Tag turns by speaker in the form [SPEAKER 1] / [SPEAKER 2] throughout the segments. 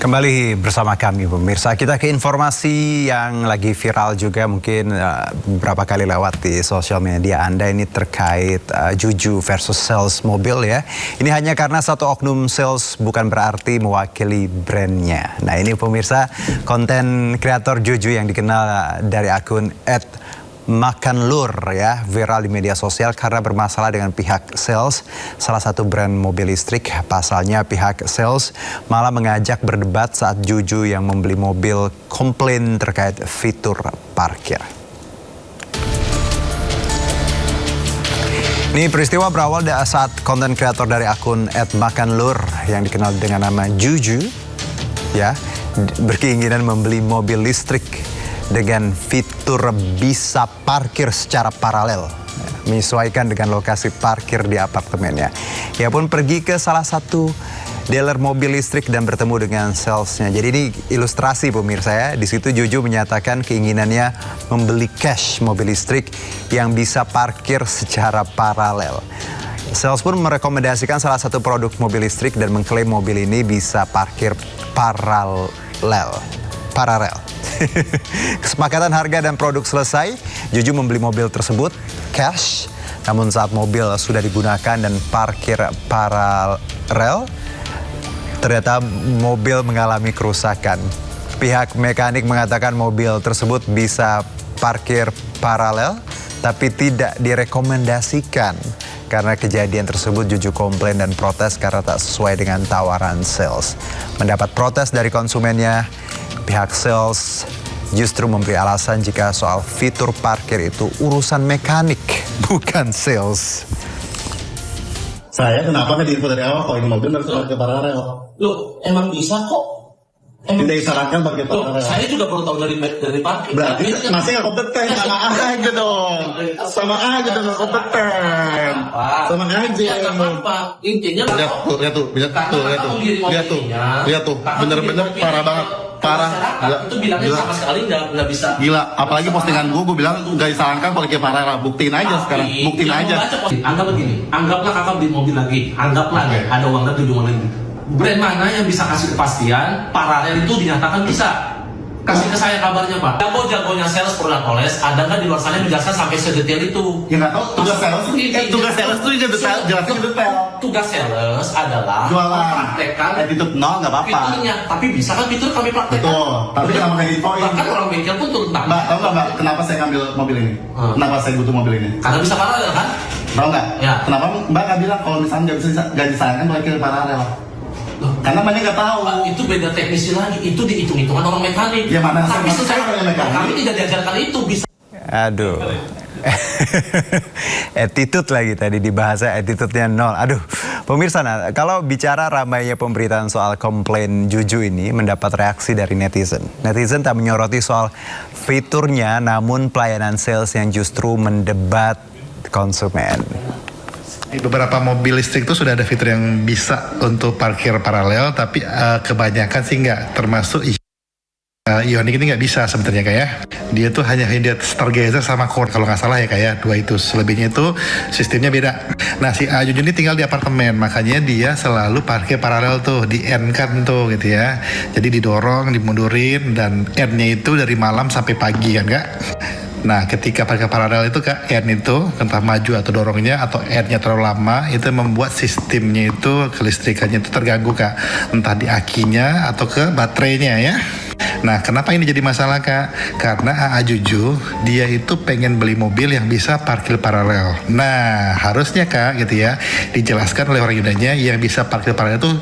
[SPEAKER 1] Kembali bersama kami pemirsa, kita ke informasi yang lagi viral juga mungkin beberapa kali lewat di sosial media Anda ini terkait Juju versus sales mobil ya. Ini hanya karena satu oknum sales bukan berarti mewakili brandnya. Nah ini pemirsa, konten kreator Juju yang dikenal dari akun @makanlur ya, viral di media sosial karena bermasalah dengan pihak sales salah satu brand mobil listrik. Pasalnya pihak sales malah mengajak berdebat saat Juju yang membeli mobil komplain terkait fitur parkir. Ini peristiwa berawal saat konten kreator dari akun @makanlur yang dikenal dengan nama Juju ya berkeinginan membeli mobil listrik dengan fitur bisa parkir secara paralel, menyesuaikan dengan lokasi parkir di apartemennya. Ia pun pergi ke salah satu dealer mobil listrik dan bertemu dengan salesnya. Jadi ini ilustrasi pemirsa ya. Di situ Juju menyatakan keinginannya membeli cash mobil listrik yang bisa parkir secara paralel. Sales pun merekomendasikan salah satu produk mobil listrik dan mengklaim mobil ini bisa parkir paralel. Kesepakatan harga dan produk selesai, Juju membeli mobil tersebut cash. Namun saat mobil sudah digunakan dan parkir paralel, ternyata mobil mengalami kerusakan. Pihak mekanik mengatakan mobil tersebut bisa parkir paralel, tapi tidak direkomendasikan. Karena kejadian tersebut Juju komplain dan protes karena tak sesuai dengan tawaran sales. Mendapat protes dari konsumennya, pihak sales justru memberi alasan jika soal fitur parkir itu urusan mekanik, bukan sales.
[SPEAKER 2] Saya kenapa nggak diinfo dari awal kalau ini mobil harus parkir paralel?
[SPEAKER 3] Loh, emang bisa kok.
[SPEAKER 2] Tidak disarankan parkir paralel.
[SPEAKER 3] Saya juga baru tahu dari parkir.
[SPEAKER 2] Berarti masih nggak kompeten, sama aja dong. Sama aja dong nggak kompeten. Sama aja.
[SPEAKER 3] Apa? Intinya
[SPEAKER 2] lihat tuh, bener-bener parah banget. Parah,
[SPEAKER 3] itu bilangnya sama sekali nggak bisa.
[SPEAKER 2] Gila, apalagi postingan gue bilang nggak disarankan pakai paralel. Buktiin aja sekarang, buktiin aja.
[SPEAKER 3] Anggap begini, anggaplah kakak beli mobil lagi, anggaplah ada uang dari 7 lagi. Brand mana yang bisa kasih kepastian paralel itu dinyatakan bisa? Kasih ke saya kabarnya Pak. Jago-jagonya sales produk Oles, ada nggak di luar sana yang menjelaskan sampai sedetail itu?
[SPEAKER 2] Ya nggak tahu, tugas sales tuh jelasin detail.
[SPEAKER 3] Tugas sales adalah
[SPEAKER 2] jualan,
[SPEAKER 3] praktekkan
[SPEAKER 2] attitude nol nggak apa-apa.
[SPEAKER 3] Fiturnya, tapi bisa kan fitur kami praktekkan.
[SPEAKER 2] Betul, tapi kenapa nggak diinfoin?
[SPEAKER 3] Bahkan orang bengkel pun turun tangan.
[SPEAKER 2] Mbak, tahu nggak Mbak, kenapa saya ngambil mobil ini? Kenapa saya butuh mobil ini?
[SPEAKER 3] Karena bisa paralel kan?
[SPEAKER 2] Tahu nggak?
[SPEAKER 3] Ya.
[SPEAKER 2] Kenapa Mbak nggak bilang kalau misalnya nggak disarankan pakai paralel? Karena banyak nggak tahu.
[SPEAKER 3] Itu beda teknisi lagi, itu dihitung-hitungan orang mekanik.
[SPEAKER 2] Ya mana?
[SPEAKER 3] Tapi secara
[SPEAKER 2] mekanik.
[SPEAKER 3] kami tidak diajarkan itu bisa.
[SPEAKER 1] Aduh. Attitude lagi tadi dibahasa attitude-nya nol. Aduh, pemirsa, nah, kalau bicara ramainya pemberitaan soal komplain Juju ini mendapat reaksi dari netizen. Netizen tak menyoroti soal fiturnya, namun pelayanan sales yang justru mendebat konsumen.
[SPEAKER 4] Di beberapa mobil listrik itu sudah ada fitur yang bisa untuk parkir paralel, tapi kebanyakan sih nggak, termasuk Ioniq ini nggak bisa sebenarnya kayak. Dia tuh hanya stargazer sama core kalau nggak salah ya kayak dua itu. Selebihnya itu sistemnya beda. Nah si Juju ini tinggal di apartemen, makanya dia selalu parkir paralel tuh, di N kan tuh gitu ya. Jadi didorong, dimundurin, dan N-nya itu dari malam sampai pagi kan kak. Nah ketika parkir paralel itu kak, N itu entah maju atau dorongnya atau N-nya terlalu lama, itu membuat sistemnya itu, kelistrikannya itu terganggu kak, entah di akinya atau ke baterainya ya. Nah kenapa ini jadi masalah kak? Karena AA Juju dia itu pengen beli mobil yang bisa parkir paralel. Nah harusnya kak gitu ya, dijelaskan oleh orang Yunanya yang bisa parkir paralel itu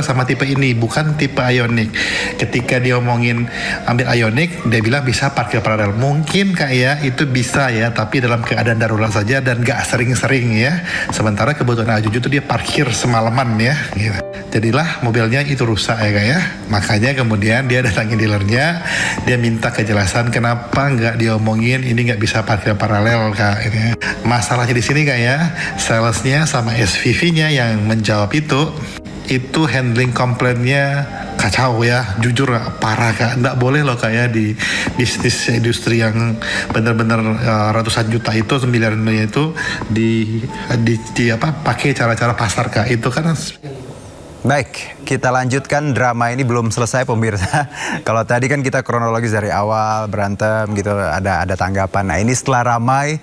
[SPEAKER 4] sama tipe ini, bukan tipe Ioniq. Ketika dia omongin ambil Ioniq, dia bilang bisa parkir paralel. Mungkin kak ya, itu bisa ya, tapi dalam keadaan darurat saja dan gak sering-sering ya. Sementara kebutuhan Juju itu dia parkir semalaman ya. Gitu. Jadilah mobilnya itu rusak ya kak ya. Makanya kemudian dia datangin dealernya, dia minta kejelasan kenapa nggak diomongin ini nggak bisa parkir paralel kak. Ini. Masalahnya di sini kak ya, salesnya sama SVV-nya yang menjawab itu handling komplainnya kacau ya, jujur parah kak. Nggak boleh loh kayak di bisnis industri yang benar-benar ratusan juta itu, sembilan itu di apa pakai cara-cara pasar kak, itu kan
[SPEAKER 1] Baik, kita lanjutkan drama ini belum selesai pemirsa. Kalau tadi kan kita kronologis dari awal berantem gitu, ada tanggapan. Nah ini setelah ramai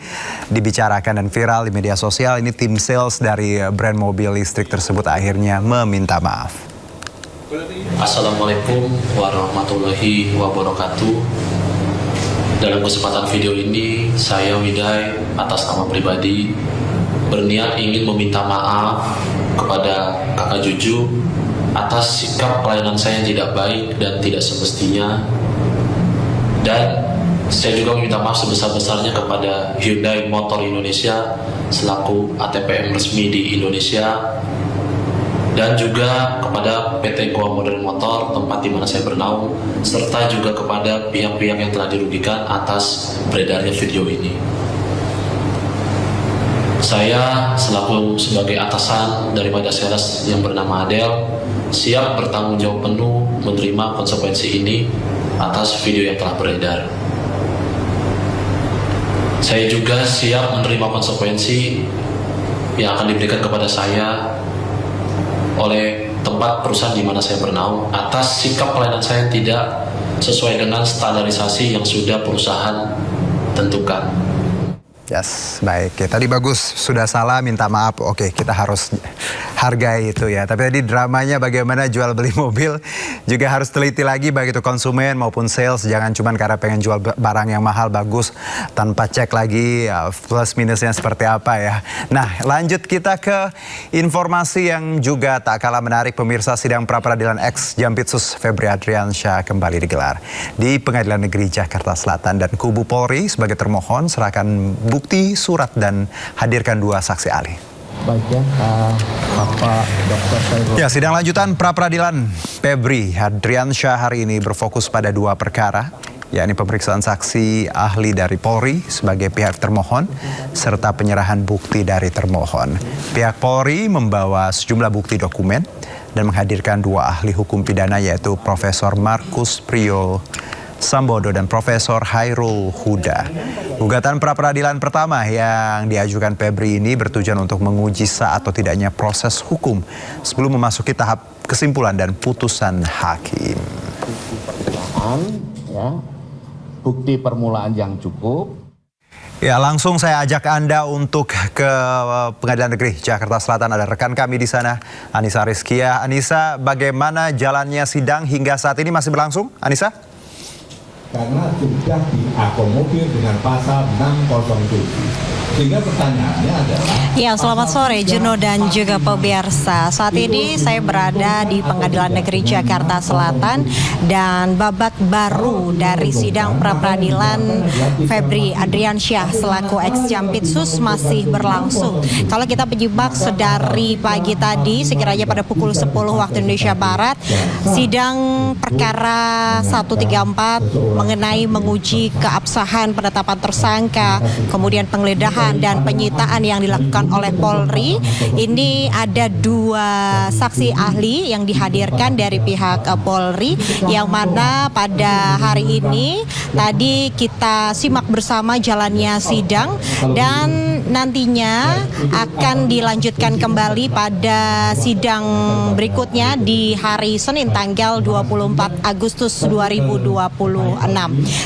[SPEAKER 1] dibicarakan dan viral di media sosial, ini tim sales dari brand mobil listrik tersebut akhirnya meminta maaf.
[SPEAKER 5] Assalamualaikum warahmatullahi wabarakatuh. Dalam kesempatan video ini, saya Widai atas nama pribadi berniat ingin meminta maaf kepada kakak Juju atas sikap pelayanan saya yang tidak baik dan tidak semestinya, dan saya juga meminta maaf sebesar-besarnya kepada Hyundai Motor Indonesia selaku ATPM resmi di Indonesia, dan juga kepada PT Goa Modern Motor tempat di mana saya bernaung, serta juga kepada pihak-pihak yang telah dirugikan atas beredarnya video ini. Saya selaku sebagai atasan daripada sales yang bernama Adel siap bertanggung jawab penuh menerima konsekuensi ini atas video yang telah beredar. Saya juga siap menerima konsekuensi yang akan diberikan kepada saya oleh tempat perusahaan di mana saya bernaung atas sikap pelayanan saya tidak sesuai dengan standarisasi yang sudah perusahaan tentukan.
[SPEAKER 1] Yes, baik. Ya, tadi bagus, sudah salah minta maaf. Oke, kita harus hargai itu ya. Tapi tadi dramanya bagaimana jual beli mobil juga harus teliti lagi baik itu konsumen maupun sales. Jangan cuma karena pengen jual barang yang mahal bagus tanpa cek lagi ya, plus minusnya seperti apa ya. Nah, lanjut kita ke informasi yang juga tak kalah menarik pemirsa. Sidang pra-peradilan ex Jampitsus Febri Adriansyah kembali digelar di Pengadilan Negeri Jakarta Selatan, dan kubu Polri sebagai termohon serahkan bukti surat dan hadirkan 2 saksi ahli.
[SPEAKER 6] Baik ya, Bapak Dr. Saiful.
[SPEAKER 1] Ya, sidang lanjutan pra-peradilan Febri Adriansyah hari ini berfokus pada 2 perkara, yakni pemeriksaan saksi ahli dari Polri sebagai pihak termohon serta penyerahan bukti dari termohon. Pihak Polri membawa sejumlah bukti dokumen dan menghadirkan 2 ahli hukum pidana, yaitu Profesor Markus Priyo Sambodo dan Profesor Hairul Huda. Gugatan pra-peradilan pertama yang diajukan Febri ini bertujuan untuk menguji sah atau tidaknya proses hukum sebelum memasuki tahap kesimpulan dan putusan hakim.
[SPEAKER 6] Ya, bukti permulaan yang cukup.
[SPEAKER 1] Ya, langsung saya ajak Anda untuk ke Pengadilan Negeri Jakarta Selatan. Ada rekan kami di sana, Anissa Rizkia. Anissa, bagaimana jalannya sidang hingga saat ini, masih berlangsung, Anissa?
[SPEAKER 7] Karena sudah diakomodir dengan pasal 607. Sehingga pertanyaannya adalah...
[SPEAKER 8] Ya, selamat sore Juno dan juga pemirsa. Saat ini saya berada di Pengadilan Negeri Jakarta Selatan dan babak baru dari sidang pra-peradilan Febri Adriansyah selaku ex Jampitsus masih berlangsung. Kalau kita menyimak sedari pagi tadi, sekiranya pada pukul 10 waktu Indonesia Barat, sidang perkara 134 mengenai menguji keabsahan penetapan tersangka, kemudian penggeledahan dan penyitaan yang dilakukan oleh Polri. Ini ada 2 saksi ahli yang dihadirkan dari pihak Polri, yang mana pada hari ini tadi kita simak bersama jalannya sidang dan nantinya akan dilanjutkan kembali pada sidang berikutnya di hari Senin tanggal 24 Agustus 2026.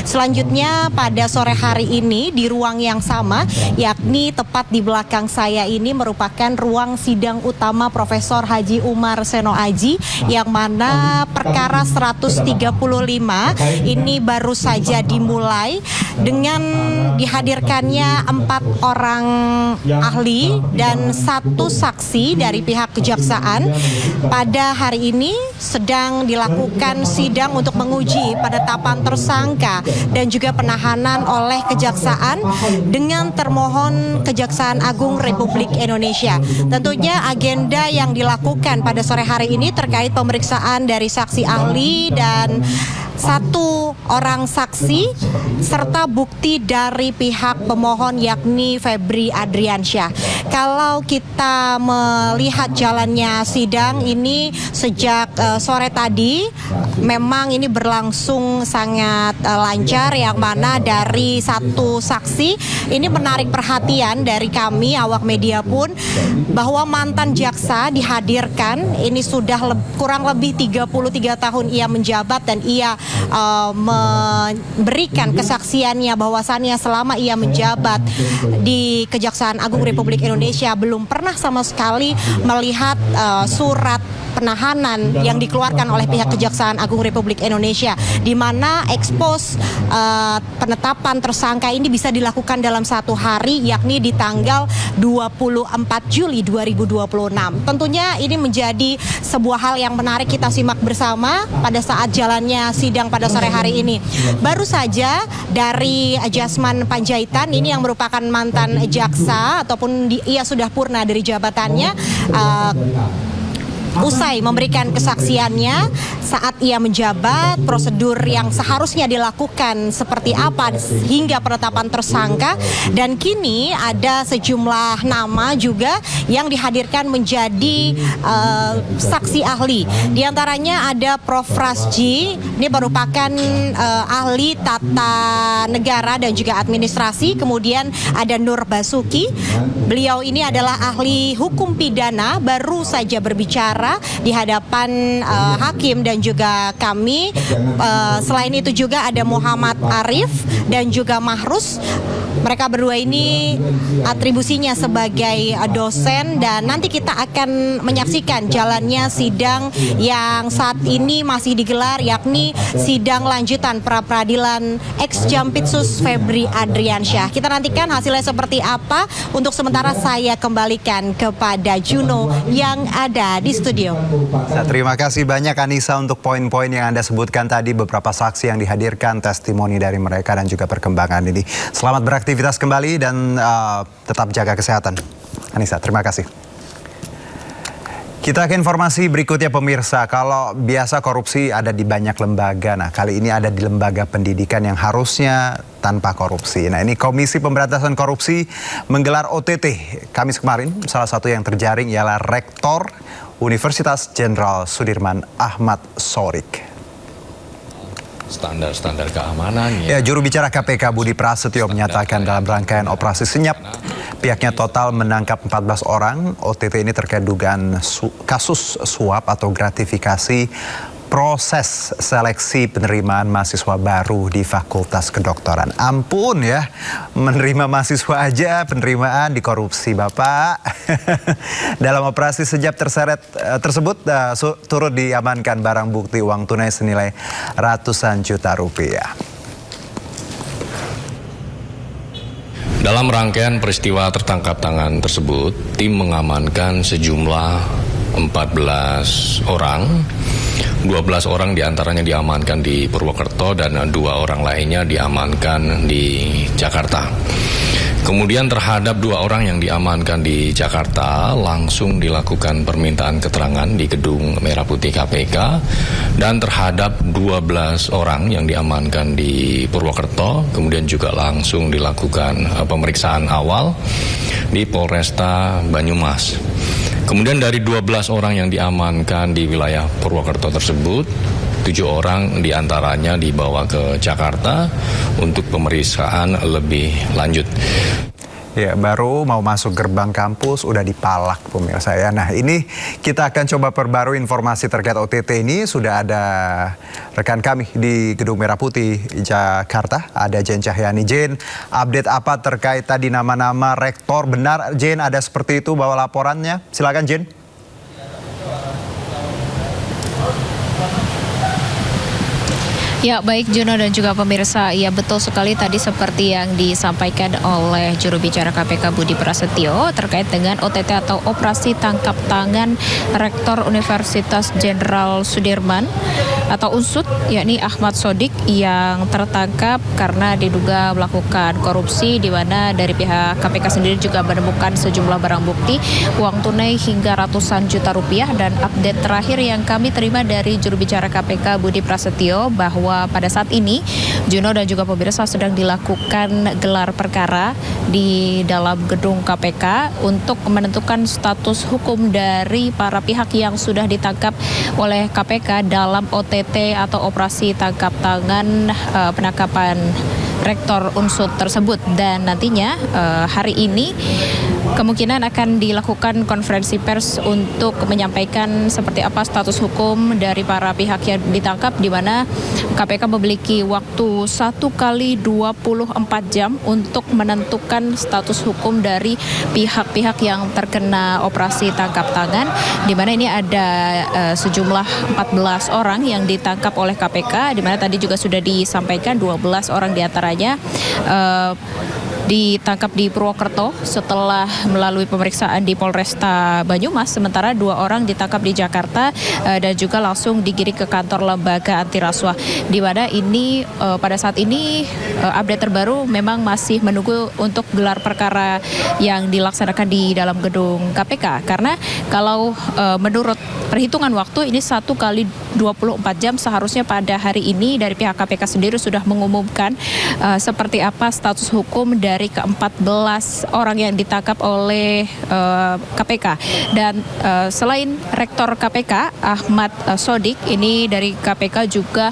[SPEAKER 8] Selanjutnya pada sore hari ini di ruang yang sama, yakni tepat di belakang saya ini merupakan ruang sidang utama Profesor Haji Umar Seno Aji, yang mana perkara 135 ini baru saja dimulai dengan dihadirkannya 4 orang ahli dan 1 saksi dari pihak kejaksaan. Pada hari ini sedang dilakukan sidang untuk menguji penetapan tersangka dan juga penahanan oleh kejaksaan dengan termohon Kejaksaan Agung Republik Indonesia. Tentunya agenda yang dilakukan pada sore hari ini terkait pemeriksaan dari saksi ahli dan satu orang saksi serta bukti dari pihak pemohon yakni Febri Adriansyah. Kalau kita melihat jalannya sidang ini sejak sore tadi, memang ini berlangsung sangat lancar, yang mana dari satu saksi ini menarik perhatian dari kami awak media pun, bahwa mantan jaksa dihadirkan. Ini sudah kurang lebih 33 tahun ia menjabat, dan ia memberikan kesaksiannya bahwasannya selama ia menjabat di Kejaksaan Agung Republik Indonesia belum pernah sama sekali melihat surat penahanan yang dikeluarkan oleh pihak Kejaksaan Agung Republik Indonesia, di mana ekspos penetapan tersangka ini bisa dilakukan dalam satu hari, yakni di tanggal 24 Juli 2026. Tentunya ini menjadi sebuah hal yang menarik kita simak bersama pada saat jalannya sidang pada sore hari ini. Baru saja dari Jasman Panjaitan, ini yang merupakan mantan jaksa ataupun ia sudah purna dari jabatannya, usai memberikan kesaksiannya saat ia menjabat, prosedur yang seharusnya dilakukan seperti apa hingga penetapan tersangka, dan kini ada sejumlah nama juga yang dihadirkan menjadi saksi ahli. Di antaranya ada Prof. Rasji, ini merupakan ahli tata negara dan juga administrasi. Kemudian ada Nur Basuki, beliau ini adalah ahli hukum pidana, baru saja berbicara di hadapan hakim dan juga kami. Selain itu juga ada Muhammad Arif dan juga Mahrus. Mereka berdua ini atribusinya sebagai dosen, dan nanti kita akan menyaksikan jalannya sidang yang saat ini masih digelar, yakni sidang lanjutan pra-peradilan ex Jampitsus Febri Adriansyah. Kita nantikan hasilnya seperti apa. Untuk sementara saya kembalikan kepada Juno yang ada di studio.
[SPEAKER 1] Terima kasih banyak Anissa untuk poin-poin yang Anda sebutkan tadi, beberapa saksi yang dihadirkan, testimoni dari mereka dan juga perkembangan ini. Selamat beraktivitas kembali dan tetap jaga kesehatan. Anissa, terima kasih. Kita ke informasi berikutnya pemirsa. Kalau biasa korupsi ada di banyak lembaga, nah kali ini ada di lembaga pendidikan yang harusnya tanpa korupsi. Nah ini Komisi Pemberantasan Korupsi menggelar OTT Kamis kemarin. Salah satu yang terjaring ialah Rektor Universitas Jenderal Sudirman Ahmad Sodik.
[SPEAKER 9] Standar-standar keamanannya.
[SPEAKER 1] Ya, juru bicara KPK Budi Prasetyo menyatakan dalam rangkaian operasi senyap, pihaknya total menangkap 14 orang. OTT ini terkait dugaan kasus suap atau gratifikasi proses seleksi penerimaan mahasiswa baru di Fakultas Kedokteran. Ampun ya, menerima mahasiswa aja penerimaan dikorupsi Bapak. Dalam operasi senyap tersebut turut diamankan barang bukti uang tunai senilai ratusan juta rupiah.
[SPEAKER 9] Dalam rangkaian peristiwa tertangkap tangan tersebut, tim mengamankan sejumlah 14 orang. 12 orang diantaranya diamankan di Purwokerto dan 2 orang lainnya diamankan di Jakarta. Kemudian terhadap 2 orang yang diamankan di Jakarta langsung dilakukan permintaan keterangan di Gedung Merah Putih KPK, dan terhadap 12 orang yang diamankan di Purwokerto kemudian juga langsung dilakukan pemeriksaan awal di Polresta Banyumas. Kemudian dari 12 orang yang diamankan di wilayah Purwokerto tersebut, 7 orang diantaranya dibawa ke Jakarta untuk pemeriksaan lebih lanjut.
[SPEAKER 1] Ya, baru mau masuk gerbang kampus udah dipalak pemirsa ya. Nah ini kita akan coba perbarui informasi terkait OTT ini. Sudah ada rekan kami di Gedung Merah Putih Jakarta, ada Jen Cahyani. Jen, update apa terkait tadi nama-nama rektor? Benar Jen ada seperti itu bawa laporannya? Silakan Jen.
[SPEAKER 10] Ya, baik Juno dan juga pemirsa, ya betul sekali tadi seperti yang disampaikan oleh juru bicara KPK Budi Prasetyo terkait dengan OTT atau operasi tangkap tangan Rektor Universitas Jenderal Sudirman atau UNSUD, yakni Ahmad Sodik, yang tertangkap karena diduga melakukan korupsi, di mana dari pihak KPK sendiri juga menemukan sejumlah barang bukti uang tunai hingga ratusan juta rupiah. Dan update terakhir yang kami terima dari juru bicara KPK Budi Prasetyo bahwa bahwa pada saat ini Juno dan juga pemirsa sedang dilakukan gelar perkara di dalam gedung KPK untuk menentukan status hukum dari para pihak yang sudah ditangkap oleh KPK dalam OTT atau operasi tangkap tangan penangkapan Rektor Unsut tersebut. Dan nantinya hari ini kemungkinan akan dilakukan konferensi pers untuk menyampaikan seperti apa status hukum dari para pihak yang ditangkap, di mana KPK memiliki waktu 1 kali 24 jam untuk menentukan status hukum dari pihak-pihak yang terkena operasi tangkap tangan, di mana ini ada sejumlah 14 orang yang ditangkap oleh KPK, di mana tadi juga sudah disampaikan 12 orang diantaranya ditangkap di Purwokerto setelah melalui pemeriksaan di Polresta Banyumas, sementara 2 orang ditangkap di Jakarta dan juga langsung digiring ke kantor lembaga anti rasuah, di mana ini pada saat ini update terbaru memang masih menunggu untuk gelar perkara yang dilaksanakan di dalam gedung KPK, karena kalau menurut perhitungan waktu ini 1 kali 24 jam seharusnya pada hari ini dari pihak KPK sendiri sudah mengumumkan seperti apa status hukum dari ke-14 orang yang ditangkap oleh KPK. Dan selain Rektor KPK Ahmad Sodik, ini dari KPK juga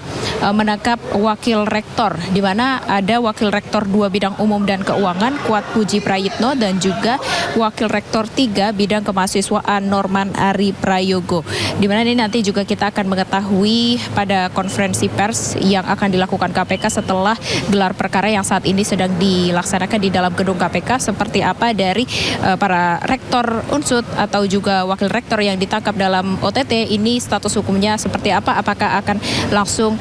[SPEAKER 10] menangkap Wakil Rektor, di mana ada Wakil Rektor 2 Bidang Umum dan Keuangan Kuat Puji Prayitno dan juga Wakil Rektor 3 Bidang Kemahasiswaan Norman Ari Prayogo, di mana ini nanti juga kita akan mengetahui pada konferensi pers yang akan dilakukan KPK setelah gelar perkara yang saat ini sedang dilaksanakan di dalam gedung KPK, seperti apa dari para rektor Unsut atau juga wakil rektor yang ditangkap dalam OTT ini status hukumnya seperti apa, apakah akan langsung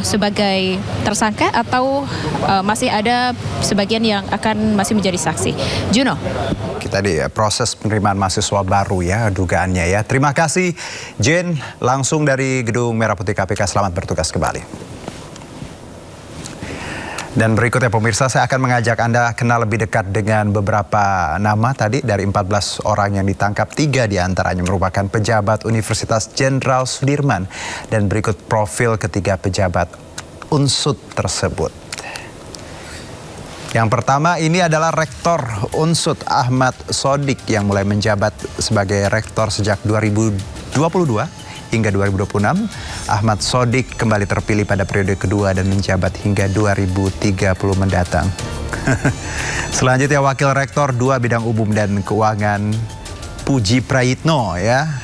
[SPEAKER 10] sebagai tersangka atau masih ada sebagian yang akan masih menjadi saksi. Juno.
[SPEAKER 1] Kita di proses penerimaan mahasiswa baru ya dugaannya ya. Terima kasih Jen langsung dari Gedung Merah Putih KPK, selamat bertugas kembali. Dan berikutnya pemirsa, saya akan mengajak Anda kenal lebih dekat dengan beberapa nama tadi dari 14 orang yang ditangkap. 3 diantaranya merupakan pejabat Universitas Jenderal Sudirman. Dan berikut profil ketiga pejabat Unsut tersebut. Yang pertama ini adalah Rektor Unsut Ahmad Sodik yang mulai menjabat sebagai rektor sejak 2022. Hingga 2026, Ahmad Sodik kembali terpilih pada periode kedua dan menjabat hingga 2030 mendatang. Selanjutnya Wakil Rektor 2 Bidang Umum dan Keuangan Puji Prayitno ya.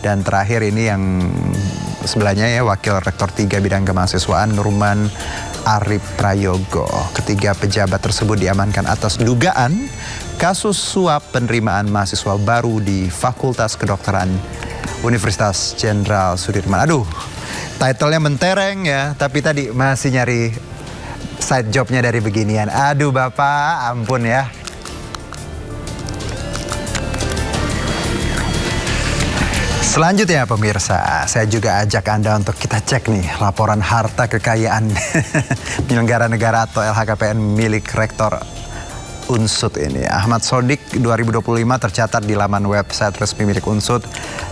[SPEAKER 1] Dan terakhir ini yang sebelahnya ya, Wakil Rektor 3 Bidang Kemahasiswaan Norman Ari Prayogo. Ketiga pejabat tersebut diamankan atas dugaan kasus suap penerimaan mahasiswa baru di Fakultas Kedokteran Universitas Jenderal Sudirman. Aduh, title-nya mentereng ya, tapi tadi masih nyari side job-nya dari beginian. Aduh Bapak, ampun ya. Selanjutnya pemirsa, saya juga ajak Anda untuk kita cek nih laporan harta kekayaan penyelenggara negara atau LHKPN milik Rektor Unsut ini. Ahmad Sodik 2025 tercatat di laman website resmi milik Unsut.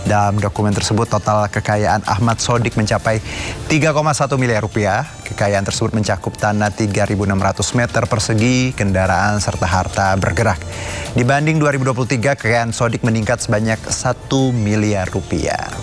[SPEAKER 1] Dalam dokumen tersebut total kekayaan Ahmad Sodik mencapai 3,1 miliar rupiah. Kekayaan tersebut mencakup tanah 3.600 meter persegi, kendaraan serta harta bergerak. Dibanding 2023, kekayaan Sodik meningkat sebanyak 1 miliar rupiah.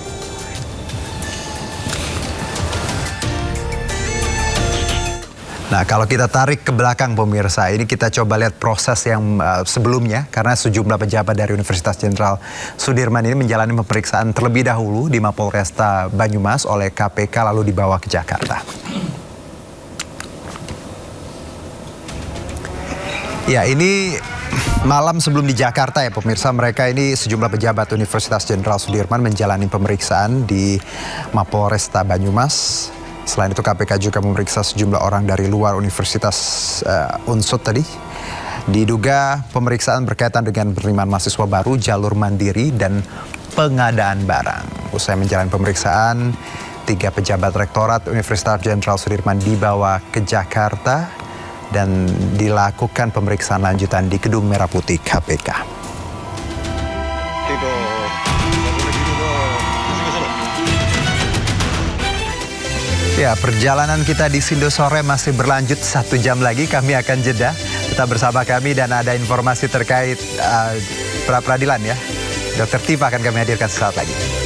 [SPEAKER 1] Nah, kalau kita tarik ke belakang pemirsa, ini kita coba lihat proses yang sebelumnya, karena sejumlah pejabat dari Universitas Jenderal Sudirman ini menjalani pemeriksaan terlebih dahulu di Mapolresta Banyumas oleh KPK lalu dibawa ke Jakarta. Ya, ini malam sebelum di Jakarta ya pemirsa, mereka ini sejumlah pejabat Universitas Jenderal Sudirman menjalani pemeriksaan di Mapolresta Banyumas. Selain itu KPK juga memeriksa sejumlah orang dari luar Universitas Unsut tadi. Diduga pemeriksaan berkaitan dengan penerimaan mahasiswa baru, jalur mandiri, dan pengadaan barang. Usai menjalani pemeriksaan, 3 pejabat Rektorat Universitas Jenderal Sudirman dibawa ke Jakarta dan dilakukan pemeriksaan lanjutan di Gedung Merah Putih KPK. Ya, perjalanan kita di Sindo Sore masih berlanjut 1 jam lagi. Kami akan jeda. Tetap bersama kami dan ada informasi terkait pra peradilan ya. Dr. Tifa akan kami hadirkan sesaat lagi.